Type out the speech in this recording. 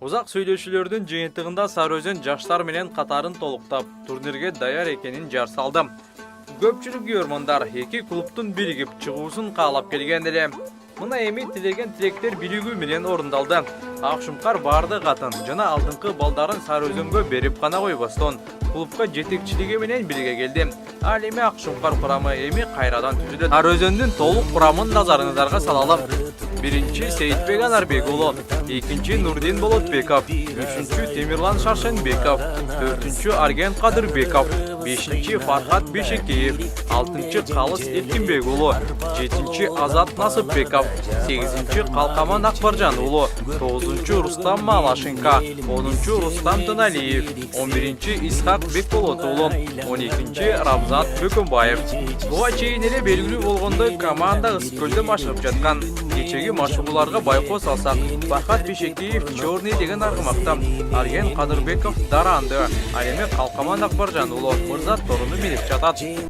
Узак сүйлөшүүлөрдүн жыйынтыгында Сарыөзөн жаштар менен катарын толуктап, турнирге даяр экенин жар салды. Көпчүлүк көрмөндар эки клубтун биригип чыгуусун каалап келген эле. Мына эми тилеген тилектер бийлигүү менен орундалды. Акшумкар барды катын жана алдыңкы балдарын Сарыөзөнгө берип гана койбостон, клубка жетекчилиги менен бирге келди. Ал эми Акшумкар курамы эми кайрадан түзүлөт. Сарыөзөндүн толук курамын назарыңыздарга салалым. Биринчи Сейитбек Анарбек уулу, экинчи Нурдин Болотбеков, үчүнчү Темирлан Шаршенбеков, төртүнчү Арген Кадырбеков, бешинчи Фархат Бешекеев, алтынчы Калыс Эркинбек уулу, жетинчи Азат Насыпбеков, сегизинчи Калкаман Акбаржан уулу, тогузунчу Рустам Малашенко, онунчу Рустам Тыналиев, 11-чи Исхак Бекболот уулу, 12-чи Рамзат Бөкөнбаев. Буга чейин эле белгилүү болгондой команда ысык көлдө машыгып жаткан. Кечеги машыгууларга байкоо салсак, Фархат Бешекеев Чорный деген аргымакта, Арген Кадырбеков Даранды, ал эми Калкаман Акбаржан уулу Мырзат торуну минип жатат.